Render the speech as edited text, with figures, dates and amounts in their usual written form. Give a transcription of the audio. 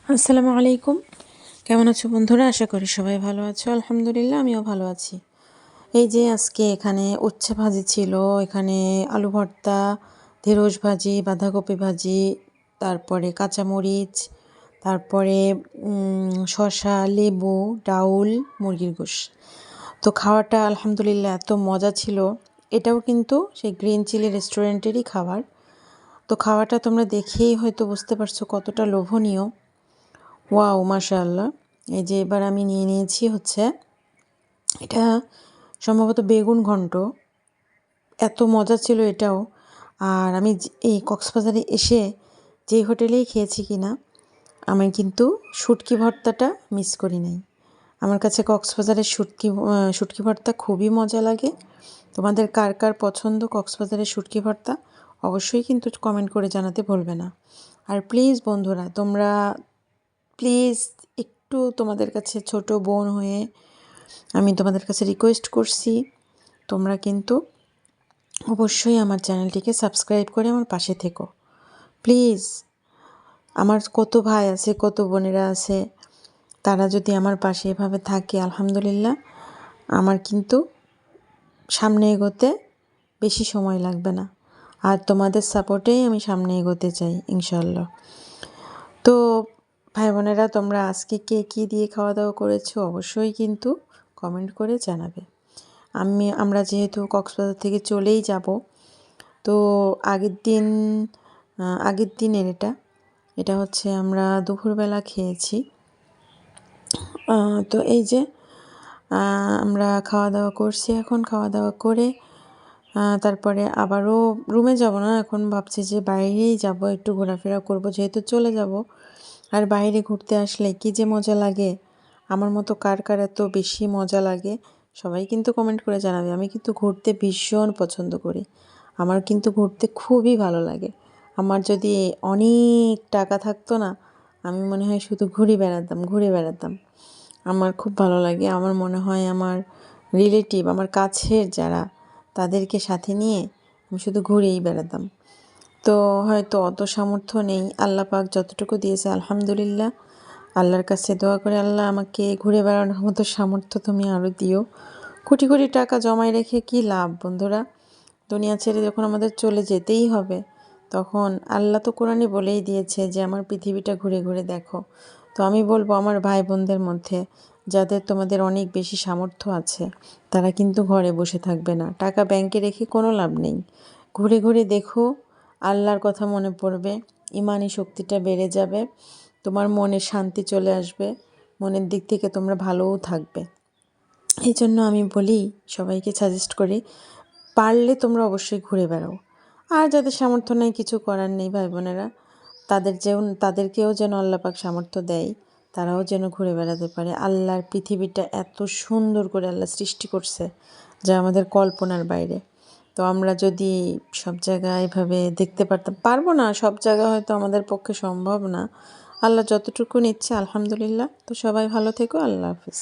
আসসালামু আলাইকুম। কেমন আছো বন্ধুরা? আশা করি সবাই ভালো আছো। আলহামদুলিল্লাহ আমিও ভালো আছি। এই যে আজকে এখানে উচ্ছে ভাজি ছিল, এখানে আলু ভর্তা, ঢেঁড়স ভাজি, বাঁধাকপি ভাজি, তারপরে কাঁচামরিচ, তারপরে শসা, লেবু, ডাউল, মুরগির গোশ। তো খাওয়াটা আলহামদুলিল্লাহ এত মজা ছিল। এটাও কিন্তু সেই গ্রিন চিলি রেস্টুরেন্টেরই খাবার। তো খাওয়াটা তোমরা দেখেই হয়তো বুঝতে পারছো কতটা লোভনীয়। ওয়াও, মাশাআল্লাহ। এই যে এবার আমি নিয়ে নিয়েছি হচ্ছে এটা সম্ভবত বেগুন ঘন্ট। এত মজা ছিল এটাও। আর আমি এই কক্সবাজারে এসে যেই হোটেলেই খেয়েছি কিনা, আমি কিন্তু শুটকি ভর্তাটা মিস করি নাই। আমার কাছে কক্সবাজারের শুটকি ভর্তা খুবই মজা লাগে। তোমাদের কার কার পছন্দ কক্সবাজারের শুটকি ভর্তা অবশ্যই কিন্তু কমেন্ট করে জানাতে ভুলবে না। আর প্লিজ বন্ধুরা, তোমরা প্লিজ একটু তোমাদের কাছে ছোট বোন হয়ে আমি তোমাদের কাছে রিকোয়েস্ট করছি, তোমরা কিন্তু অবশ্যই আমার চ্যানেলটিকে সাবস্ক্রাইব করে আমার পাশে থেকো প্লিজ। আমার কত ভাই আছে, কত বোনেরা আছে, তারা যদি আমার পাশে এভাবে থাকে আলহামদুলিল্লাহ, আমার কিন্তু সামনে এগোতে বেশি সময় লাগবে না। আর তোমাদের সাপোর্টেই আমি সামনে এগোতে চাই ইনশাআল্লাহ। তো ভাই বোনেরা, তোমরা আজকে কে কী দিয়ে খাওয়া দাওয়া করেছো অবশ্যই কিন্তু কমেন্ট করে জানাবে। আমরা যেহেতু কক্সবাজার থেকে চলেই যাব, তো আগের দিনের এটা হচ্ছে আমরা দুপুরবেলা খেয়েছি। তো এই যে আমরা খাওয়া দাওয়া করছি, এখন খাওয়া দাওয়া করে তারপরে আবারও রুমে যাব না, এখন ভাবছি যে বাইরেই যাব, একটু ঘোরাফেরা করব, যেহেতু চলে যাব। আর বাইরে ঘুরতে আসলে কী যে মজা লাগে, আমার মতো কার কার এত বেশি মজা লাগে সবাই কিন্তু কমেন্ট করে জানাবে। আমি কিন্তু ঘুরতে ভীষণ পছন্দ করি, আমার কিন্তু ঘুরতে খুবই ভালো লাগে। আমার যদি অনেক টাকা থাকতো না, আমি মনে হয় শুধু ঘুরে বেড়াতাম। আমার খুব ভালো লাগে। আমার মনে হয় আমার রিলেটিভ, আমার কাছের যারা, তাদেরকে সাথে নিয়ে আমি শুধু ঘুরেই বেড়াতাম। তো হয়তো অত সামর্থ্য নেই, আল্লাহ পাক যতটুকু দিয়েছে আলহামদুলিল্লাহ। আল্লাহর কাছে দোয়া করে, আল্লাহ আমাকে ঘুরে বেড়ানোর মতো সামর্থ্য তুমি আরও দিও। কোটি কোটি টাকা জমায় রেখে কী লাভ বন্ধুরা? দুনিয়া ছেড়ে যখন আমাদের চলে যেতেই হবে, তখন আল্লাহ তো কোরআনে বলেই দিয়েছে যে আমার পৃথিবীটা ঘুরে ঘুরে দেখো। তো আমি বলবো আমার ভাই বোনদের মধ্যে যাদের তোমাদের অনেক বেশি সামর্থ্য আছে, তারা কিন্তু ঘরে বসে থাকবে না, টাকা ব্যাংকে রেখে কোনো লাভ নেই। ঘুরে ঘুরে দেখো, আল্লাহর কথা মনে পড়বে, ইমানি শক্তিটা বেড়ে যাবে, তোমার মনে শান্তি চলে আসবে, মনের দিক থেকে তোমরা ভালোও থাকবে। এই জন্য আমি বলি, সবাইকে সাজেস্ট করি, পারলে তোমরা অবশ্যই ঘুরে বেড়াও। আর যাদের সামর্থ্য নেই, কিছু করার নেই ভাই বোনেরা, তাদেরকেও যেন আল্লাহ পাক সামর্থ্য দেয়, তারাও যেন ঘুরে বেড়াতে পারে। আল্লাহর পৃথিবীটা এত সুন্দর করে আল্লাহ সৃষ্টি করছে যা আমাদের কল্পনার বাইরে। তো আমরা যদি সব জায়গায় এভাবে দেখতে পারবো না, সব জায়গা হয়তো আমাদের পক্ষে সম্ভব না। আল্লাহ যতটুকু নিচ্ছে আলহামদুলিল্লাহ। তো সবাই ভালো থেকো, আল্লাহ হাফিজ।